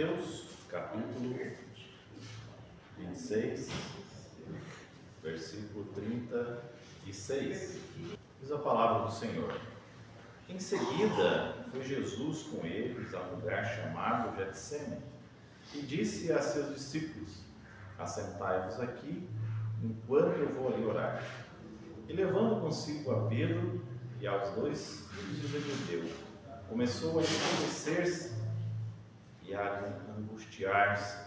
Mateus, capítulo 26, versículo 36. Diz a palavra do Senhor: Em seguida, foi Jesus com eles a um lugar chamado Getsêmani e disse a seus discípulos: Assentai-vos aqui, enquanto eu vou ali orar. E levando consigo a Pedro e aos dois filhos de Zebedeu, começou a entristecer-se e a angustiar-se.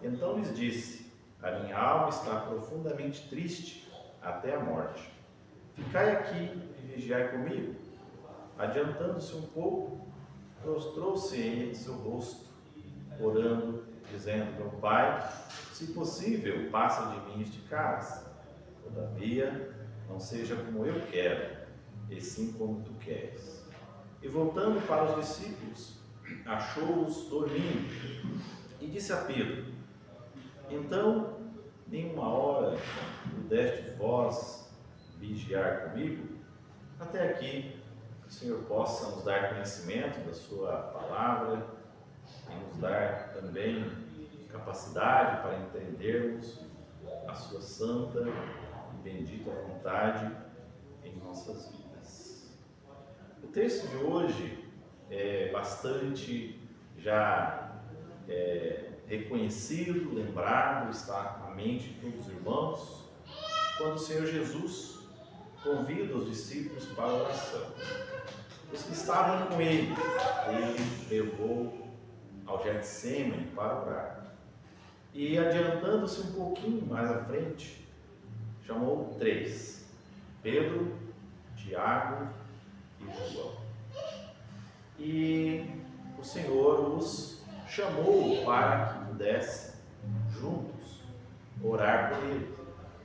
Então lhes disse: A minha alma está profundamente triste até a morte. Ficai aqui e vigiai comigo. Adiantando-se um pouco, prostrou-se em seu rosto, orando, dizendo: Meu Pai, se possível, passa de mim este cálice. Todavia, não seja como eu quero, e sim como tu queres. E voltando para os discípulos, achou-os dormindo, e disse a Pedro: Então, nenhuma hora pudeste vós vigiar comigo? Até aqui, que o Senhor possa nos dar conhecimento da sua palavra e nos dar também capacidade para entendermos a sua santa e bendita vontade em nossas vidas. O texto de hoje é bastante já reconhecido, lembrado, está na mente de todos os irmãos, quando o Senhor Jesus convida os discípulos para a oração. Os que estavam com ele levou ao Getsêmani para orar. E adiantando-se um pouquinho mais à frente, chamou três: Pedro, Tiago e João. E o Senhor os chamou para que pudessem juntos orar por ele,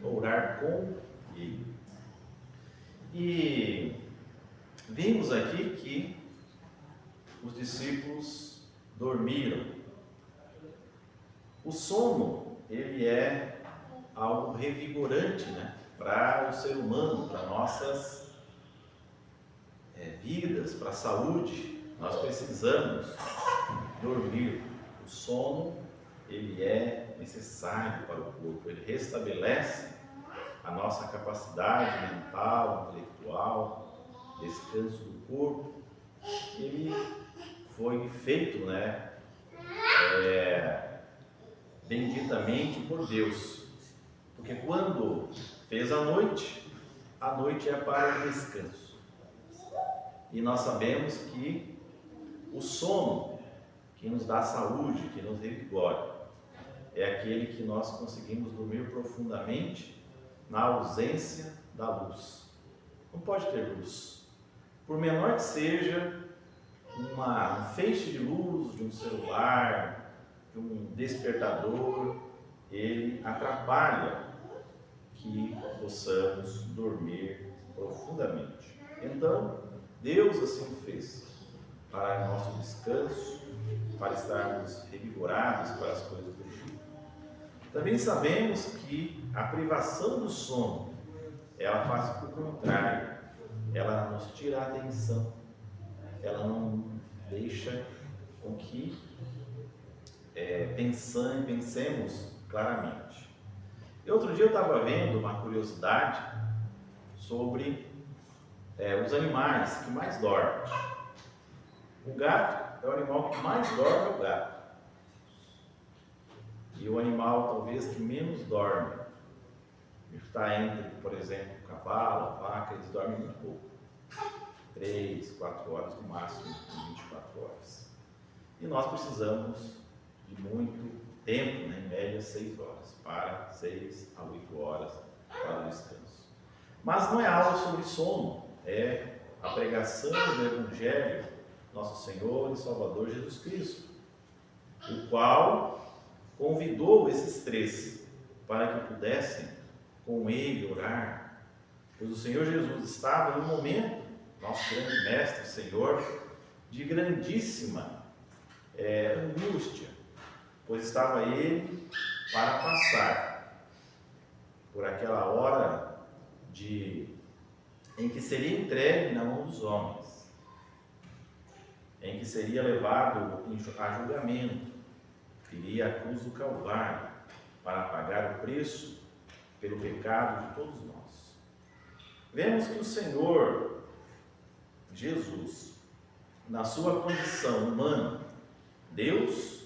orar com ele. E vimos aqui que os discípulos dormiram. O sono, ele é algo revigorante, para o ser humano, para nossas vidas, para a saúde. Nós precisamos dormir. O sono, ele é necessário para o corpo. Ele restabelece a nossa capacidade mental, intelectual, descanso do corpo. Ele foi feito, benditamente por Deus, porque quando fez a noite é para o descanso. E nós sabemos que o sono que nos dá saúde, que nos revigora, é aquele que nós conseguimos dormir profundamente na ausência da luz. Não pode ter luz, por menor que seja um feixe de luz de um celular, de um despertador, ele atrapalha que possamos dormir profundamente. Então, Deus assim o fez, para nosso descanso, para estarmos revigorados para as coisas do dia. Também sabemos que a privação do sono, ela faz o contrário, ela nos tira a atenção, ela não deixa com que pensemos claramente. E outro dia eu estava vendo uma curiosidade sobre os animais que mais dormem. O gato é o animal que mais dorme, é o gato. E o animal talvez que menos dorme está entre, por exemplo, o cavalo, a vaca. Eles dormem muito pouco, 3, 4 horas no máximo, 24 horas. E nós precisamos de muito tempo, em média 6 horas, para 6 a 8 horas para o descanso. Mas não é aula sobre sono, é a pregação do Evangelho, nosso Senhor e Salvador Jesus Cristo, o qual convidou esses três para que pudessem com ele orar, pois o Senhor Jesus estava em um momento, nosso grande mestre, Senhor, de grandíssima angústia, pois estava ele para passar por aquela hora em que seria entregue na mão dos homens, em que seria levado a julgamento, iria à cruz do Calvário para pagar o preço pelo pecado de todos nós. Vemos que o Senhor Jesus, na sua condição humana, Deus,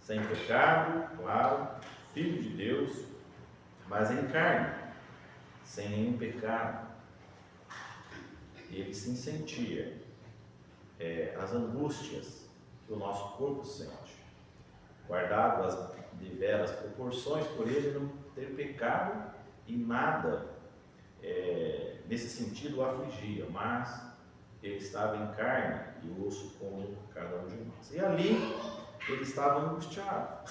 sem pecado, claro, Filho de Deus, mas em carne, sem nenhum pecado. Ele sim sentia as angústias que o nosso corpo sente, guardado as deveras proporções, por ele não ter pecado e nada nesse sentido o afligia, mas ele estava em carne e osso como cada um de nós. E ali ele estava angustiado.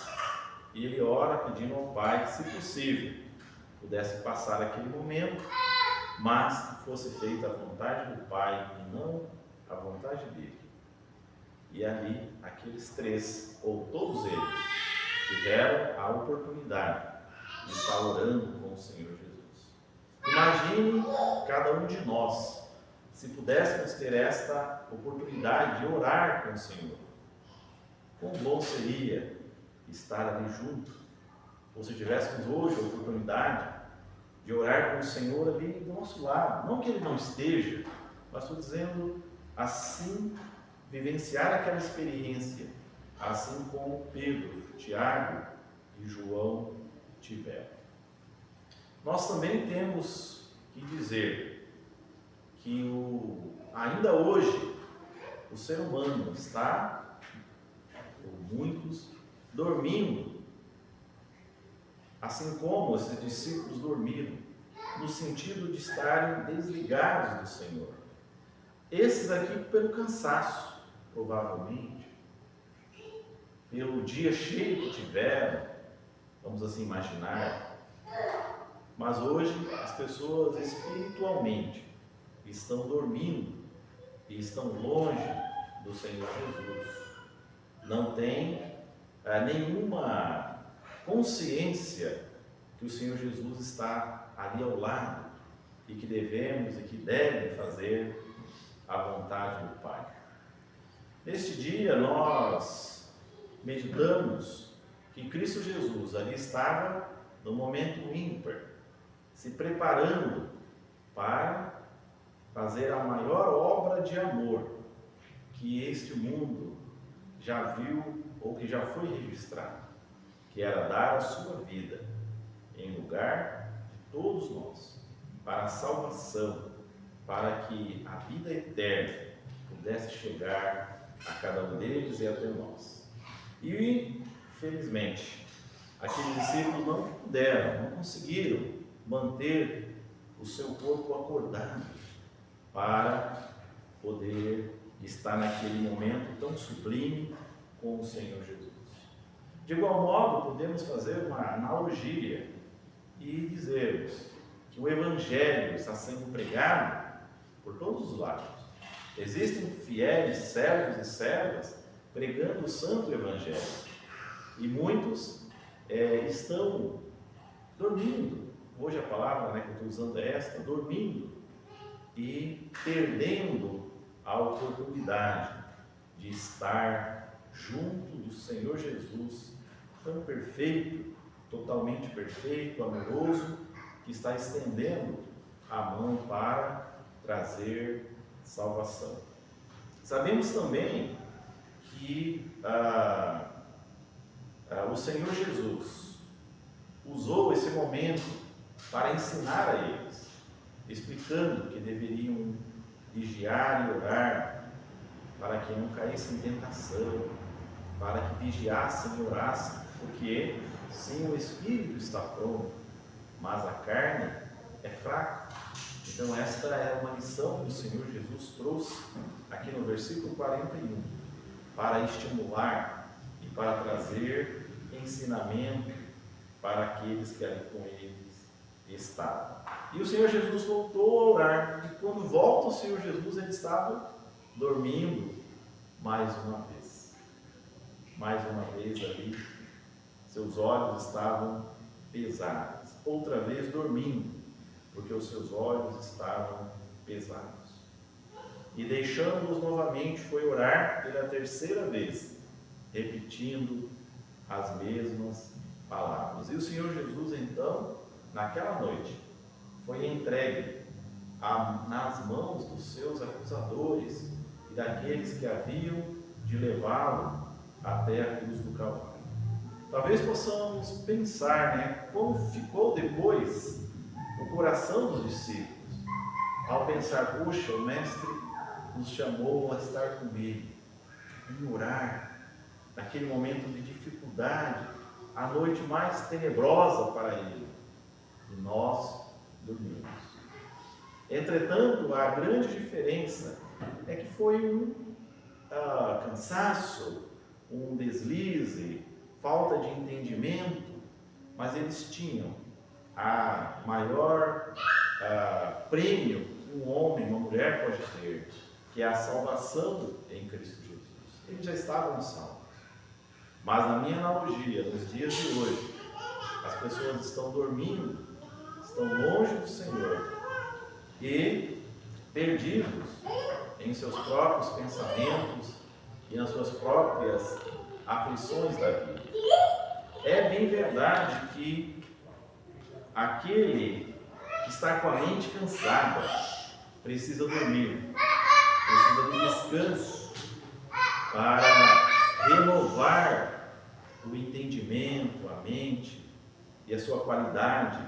E ele ora pedindo ao Pai que, se possível, pudesse passar aquele momento, mas que fosse feita a vontade do Pai e não a vontade dele. E ali, aqueles três, ou todos eles, tiveram a oportunidade de estar orando com o Senhor Jesus. Imagine cada um de nós, se pudéssemos ter esta oportunidade de orar com o Senhor. Quão bom seria estar ali junto, ou se tivéssemos hoje a oportunidade de orar com o Senhor ali do nosso lado. Não que Ele não esteja, mas estou dizendo assim, vivenciar aquela experiência, assim como Pedro, Tiago e João tiveram. Nós também temos que dizer que ainda hoje o ser humano está, ou muitos, dormindo, assim como esses discípulos dormiram, no sentido de estarem desligados do Senhor. Esses aqui pelo cansaço, provavelmente, pelo dia cheio que tiveram, vamos assim imaginar, mas hoje as pessoas espiritualmente estão dormindo e estão longe do Senhor Jesus. Não tem nenhuma consciência que o Senhor Jesus está ali ao lado e que devemos e que devem fazer a vontade do Pai. Neste dia nós meditamos que Cristo Jesus ali estava no momento ímpar, se preparando para fazer a maior obra de amor que este mundo já viu ou que já foi registrado, que era dar a sua vida em lugar de todos nós, para a salvação, para que a vida eterna pudesse chegar a cada um deles e até nós. E, felizmente, aqueles discípulos não puderam, não conseguiram manter o seu corpo acordado para poder estar naquele momento tão sublime com o Senhor Jesus. De igual modo, podemos fazer uma analogia e dizermos que o Evangelho está sendo pregado por todos os lados. Existem fiéis, servos e servas pregando o santo Evangelho. E muitos estão dormindo. Hoje a palavra que eu estou usando é esta, dormindo. E perdendo a oportunidade de estar junto do Senhor Jesus, tão perfeito, totalmente perfeito, amoroso, que está estendendo a mão para trazer salvação. Sabemos também que o Senhor Jesus usou esse momento para ensinar a eles, explicando que deveriam vigiar e orar para que não caíssem em tentação, para que vigiassem e orassem, porque sim, o Espírito está pronto, mas a carne é fraca. Então esta é uma lição que o Senhor Jesus trouxe aqui no versículo 41, para estimular e para trazer ensinamento para aqueles que ali com eles estavam. E o Senhor Jesus voltou a orar, e quando volta o Senhor Jesus, ele estava dormindo mais uma vez. Mais uma vez ali, seus olhos estavam pesados. Outra vez dormindo, porque os seus olhos estavam pesados. E deixando-os novamente, foi orar pela terceira vez, repetindo as mesmas palavras. E o Senhor Jesus, então, naquela noite, foi entregue nas mãos dos seus acusadores e daqueles que haviam de levá-lo até a cruz do Calvário. Talvez possamos pensar, como ficou depois o coração dos discípulos, ao pensar, poxa, o Mestre nos chamou a estar com Ele, em orar, naquele momento de dificuldade, a noite mais tenebrosa para Ele, e nós dormimos. Entretanto, a grande diferença é que foi um cansaço, um deslize, falta de entendimento, mas eles tinham a maior prêmio que um homem, uma mulher pode ter, que é a salvação em Cristo Jesus. Eles já estavam salvos. Mas na minha analogia, nos dias de hoje, as pessoas estão dormindo, estão longe do Senhor e perdidos em seus próprios pensamentos e nas suas próprias aflições da vida. É bem verdade que aquele que está com a mente cansada precisa dormir, precisa de descanso para renovar o entendimento, a mente e a sua qualidade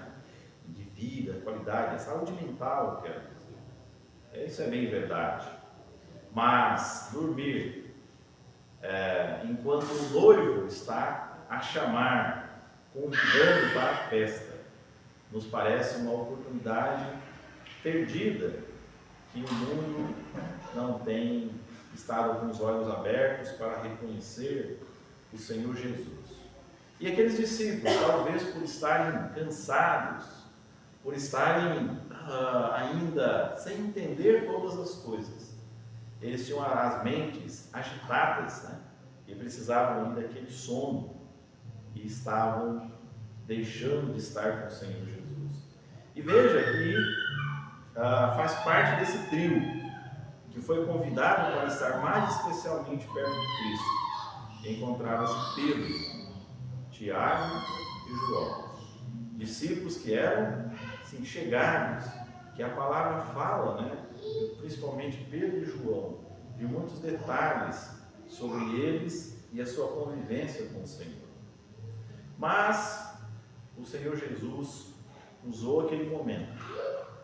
de vida, a saúde mental, eu quero dizer. Isso é bem verdade. Mas dormir enquanto o noivo está a chamar, convidando para a festa, nos parece uma oportunidade perdida, que o mundo não tem estado com os olhos abertos para reconhecer o Senhor Jesus. E aqueles discípulos, talvez por estarem cansados, por estarem ainda sem entender todas as coisas, eles tinham as mentes agitadas, e precisavam ainda daquele sono, e estavam deixando de estar com o Senhor Jesus. E veja que faz parte desse trio que foi convidado para estar mais especialmente perto de Cristo. Encontrava-se Pedro, Tiago e João, discípulos que eram chegados, que a palavra fala, principalmente Pedro e João, de muitos detalhes sobre eles e a sua convivência com o Senhor. Mas o Senhor Jesus usou aquele momento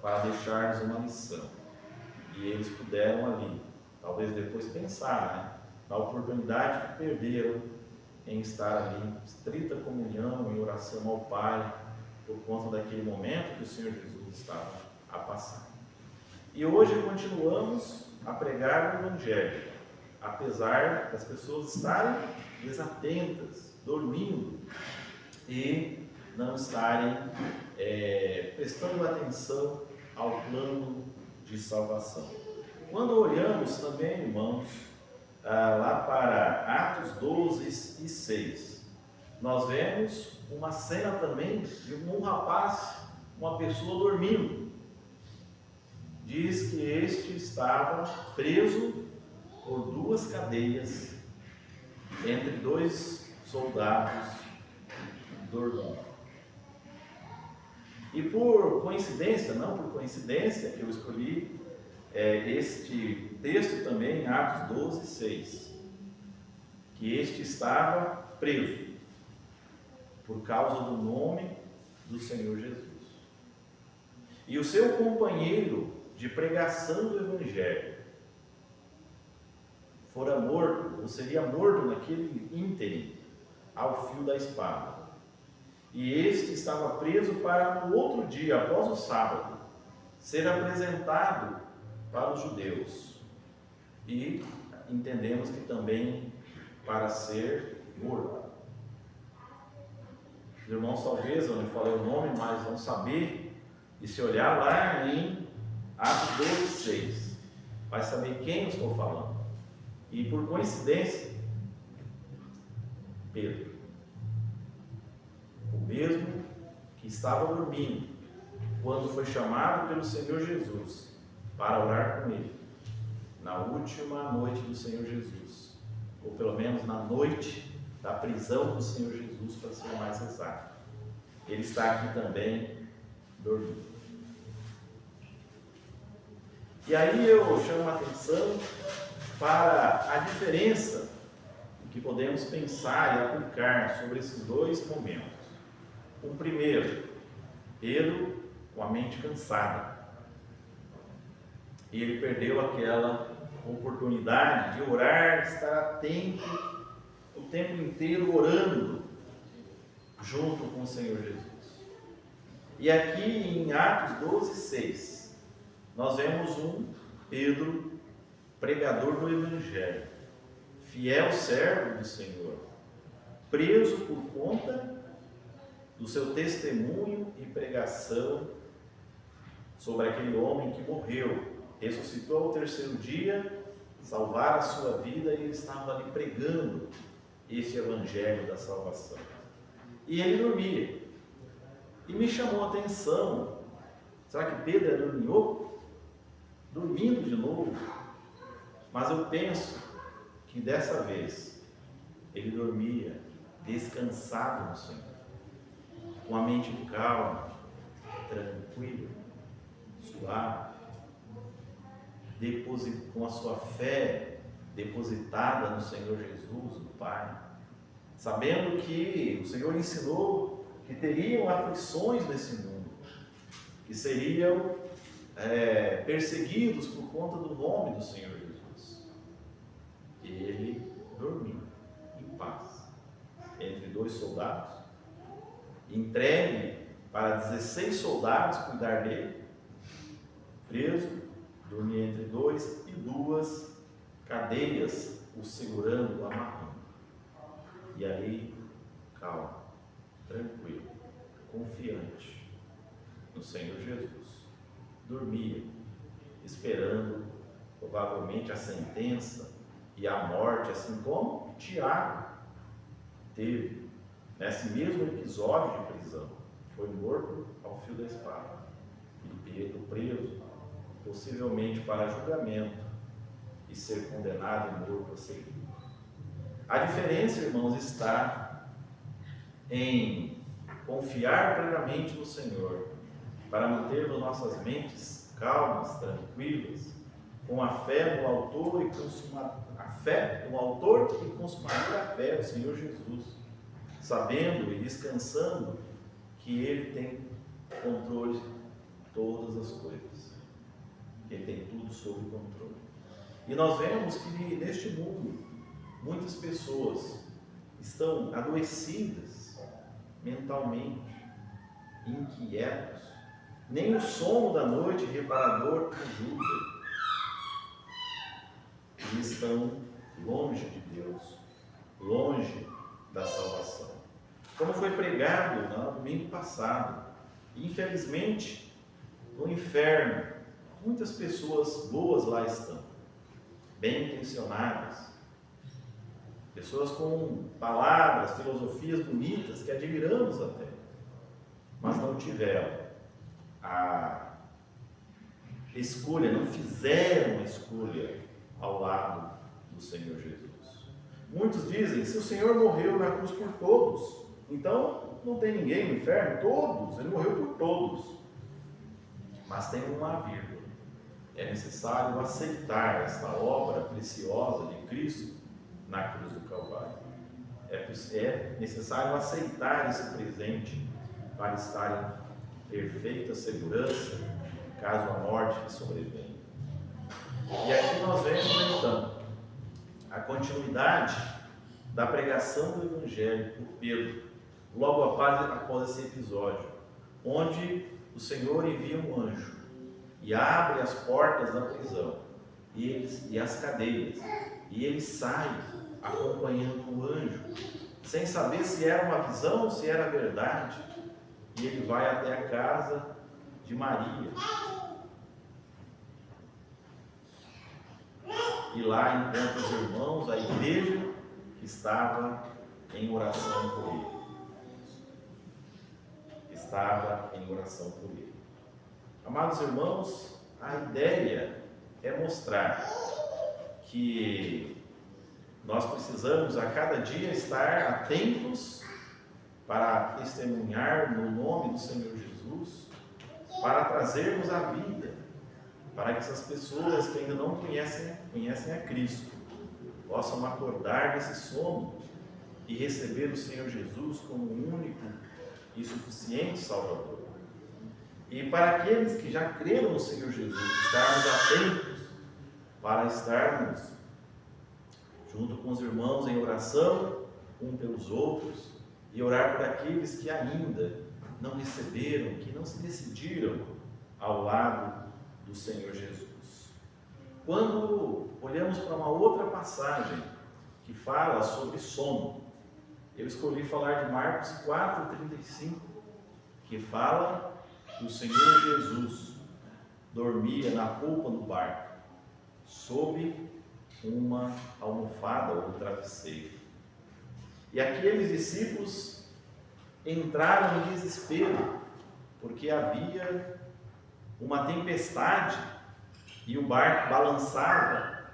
para deixar-nos uma lição, e eles puderam ali, talvez depois pensar, na oportunidade que perderam em estar ali em estrita comunhão, em oração ao Pai, por conta daquele momento que o Senhor Jesus estava a passar. E hoje continuamos a pregar o Evangelho, apesar das pessoas estarem desatentas, dormindo e não estarem prestando atenção ao plano de salvação. Quando olhamos também, irmãos, lá para Atos 12 e 6, nós vemos uma cena também de um rapaz, uma pessoa dormindo. Diz que este estava preso por 2 cadeias entre 2 soldados dormindo. E por coincidência, não por coincidência, que eu escolhi este texto também em Atos 12, 6, que este estava preso por causa do nome do Senhor Jesus. E o seu companheiro de pregação do Evangelho fora morto, ou seria morto naquele ínterim, ao fio da espada. E este estava preso para no outro dia, após o sábado, ser apresentado para os judeus. E entendemos que também para ser morto. Os irmãos talvez, eu não falei o nome, mas vão saber, e se olhar lá em Atos 12, 6, vai saber quem eu estou falando. E por coincidência, Pedro, o mesmo que estava dormindo, quando foi chamado pelo Senhor Jesus para orar com ele, na última noite do Senhor Jesus, ou pelo menos na noite da prisão do Senhor Jesus, para ser mais exato. Ele está aqui também dormindo. E aí eu chamo a atenção para a diferença que podemos pensar e aplicar sobre esses dois momentos. O primeiro, Pedro com a mente cansada. Ele perdeu aquela oportunidade de orar, estar atento o tempo inteiro orando junto com o Senhor Jesus. E aqui em Atos 12:6, nós vemos um Pedro, pregador do Evangelho, fiel servo do Senhor, preso por conta do seu testemunho e pregação sobre aquele homem que morreu, ressuscitou ao terceiro dia, salvar a sua vida, e ele estava ali pregando esse Evangelho da salvação. E ele dormia. E me chamou a atenção, será que Pedro é dorminhoco? Dormindo de novo? Mas eu penso que dessa vez ele dormia descansado no Senhor, com a mente calma, tranquila, suave, com a sua fé depositada no Senhor Jesus, no Pai, sabendo que o Senhor ensinou que teriam aflições nesse mundo, que seriam perseguidos por conta do nome do Senhor Jesus. E ele dormiu em paz entre dois soldados, entregue para 16 soldados cuidar dele, preso, dormia entre duas cadeias o segurando, o amarrando. E ali, calmo, tranquilo, confiante no Senhor Jesus, dormia, esperando provavelmente a sentença e a morte, assim como Tiago teve nesse mesmo episódio de prisão. Foi morto ao fio da espada. E Pedro preso, possivelmente para julgamento, e ser condenado e morto a seguir. A diferença, irmãos, está em confiar plenamente no Senhor, para mantermos nossas mentes calmas, tranquilas, com a fé no autor e consumador da fé, o Senhor Jesus, sabendo e descansando que Ele tem controle de todas as coisas, que Ele tem tudo sob controle. E nós vemos que neste mundo muitas pessoas estão adoecidas mentalmente, inquietos, nem o sono da noite reparador ajuda, e estão longe de Deus, longe da salvação. Como foi pregado no domingo passado, infelizmente, no inferno, muitas pessoas boas lá estão, bem intencionadas, pessoas com palavras, filosofias bonitas que admiramos até, mas não tiveram a escolha, não fizeram a escolha ao lado do Senhor Jesus. Muitos dizem, se o Senhor morreu na cruz por todos, então não tem ninguém no inferno, todos, Ele morreu por todos. Mas tem uma vírgula, é necessário aceitar esta obra preciosa de Cristo na cruz do Calvário. É necessário aceitar esse presente para estar em perfeita segurança, caso a morte lhe sobrevenha. E aqui nós vemos então a continuidade da pregação do Evangelho por Pedro, logo após esse episódio, onde o Senhor envia um anjo e abre as portas da prisão e as cadeias, e ele sai acompanhando o anjo, sem saber se era uma visão ou se era verdade, e ele vai até a casa de Maria, e lá encontra os irmãos, a igreja que estava em oração por ele. Amados irmãos, a ideia é mostrar que nós precisamos a cada dia estar atentos para testemunhar no nome do Senhor Jesus, para trazermos a vida, para que essas pessoas que ainda não conhecem a Cristo, possam acordar desse sono e receber o Senhor Jesus como o único e suficiente Salvador. E para aqueles que já creram no Senhor Jesus, estarmos atentos para estarmos junto com os irmãos em oração, um pelos outros, e orar por aqueles que ainda não receberam, que não se decidiram ao lado do Senhor Jesus. Quando olhamos para uma outra passagem que fala sobre sono, eu escolhi falar de Marcos 4,35, que fala que o Senhor Jesus dormia na polpa do barco, sob uma almofada ou um travesseiro. E aqueles discípulos entraram em desespero, porque havia uma tempestade e o barco balançava.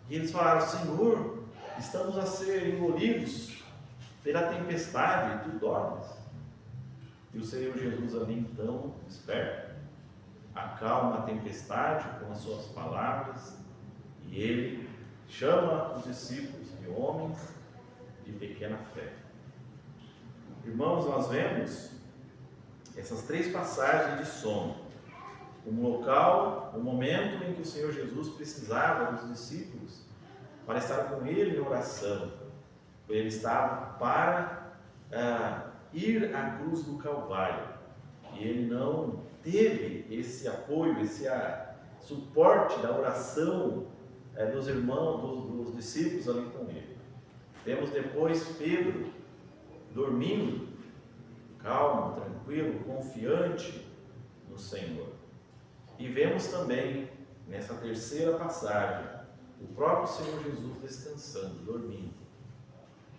E eles falaram: Senhor, estamos a ser engolidos pela tempestade, e tu dormes. E o Senhor Jesus ali então, esperto, acalma a tempestade com as suas palavras, e ele chama os discípulos de homens de pequena fé. Irmãos, nós vemos essas três passagens de sono. Um local, um momento em que o Senhor Jesus precisava dos discípulos para estar com ele em oração. Ele estava para ir à cruz do Calvário, e ele não teve esse apoio, esse suporte da oração dos irmãos, dos discípulos ali com ele. Temos depois Pedro dormindo, calmo, tranquilo, confiante no Senhor. E vemos também nessa terceira passagem o próprio Senhor Jesus descansando, dormindo,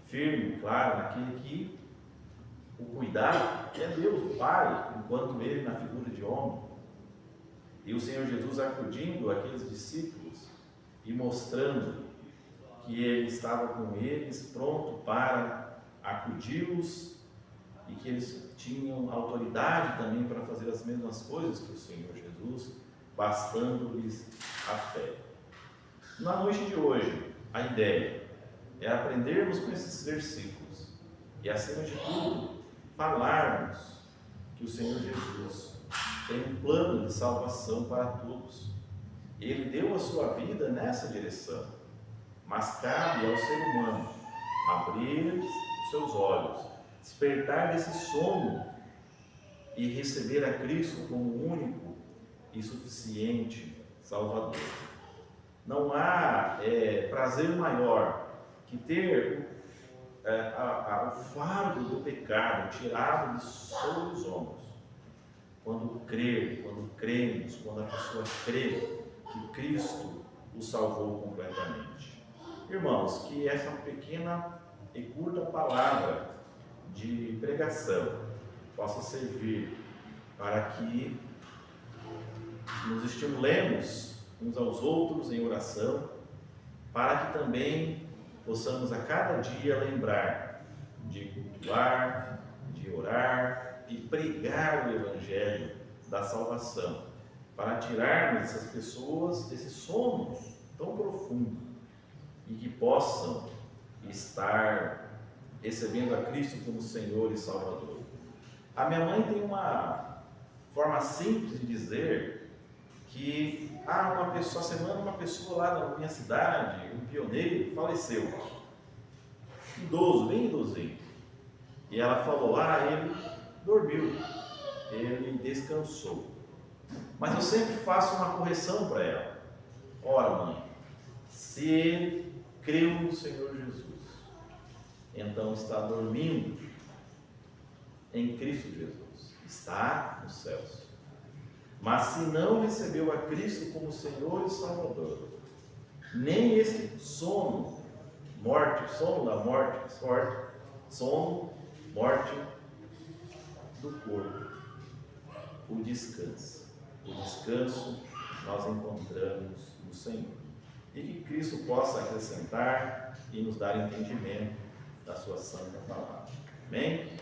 firme, claro, naquele que o cuidar é Deus, o Pai, enquanto ele na figura de homem. E o Senhor Jesus acudindo aqueles discípulos e mostrando que ele estava com eles, pronto para acudi-los, e que eles tinham autoridade também para fazer as mesmas coisas que o Senhor Jesus, bastando-lhes a fé. Na noite de hoje, a ideia é aprendermos com esses versículos e, acima de tudo, falarmos que o Senhor Jesus tem um plano de salvação para todos. Ele deu a sua vida nessa direção, mas cabe ao ser humano abrir os seus olhos, despertar desse sono e receber a Cristo como único e suficiente Salvador. Não há prazer maior que ter o fardo do pecado tirado de sobre os ombros. Quando cremos, quando a pessoa crê que Cristo o salvou completamente. Irmãos, que essa pequena e curta palavra de pregação possa servir para que nos estimulemos uns aos outros em oração, para que também possamos a cada dia lembrar de cultuar, de orar e pregar o Evangelho da salvação, para tirarmos essas pessoas desse sono tão profundo e que possam estar recebendo a Cristo como Senhor e Salvador. A minha mãe tem uma forma simples de dizer que uma pessoa lá na minha cidade, um pioneiro, faleceu, idoso, bem idosinho, e ela falou: ele dormiu, ele descansou. Mas eu sempre faço uma correção para ela: ora, mãe, se ele creu no Senhor Jesus, então está dormindo em Cristo Jesus, está nos céus. Mas se não recebeu a Cristo como Senhor e Salvador, nem esse sono da morte, sono, morte do corpo, o descanso nós encontramos no Senhor. e que Cristo possa acrescentar e nos dar entendimento da sua santa palavra. Amém?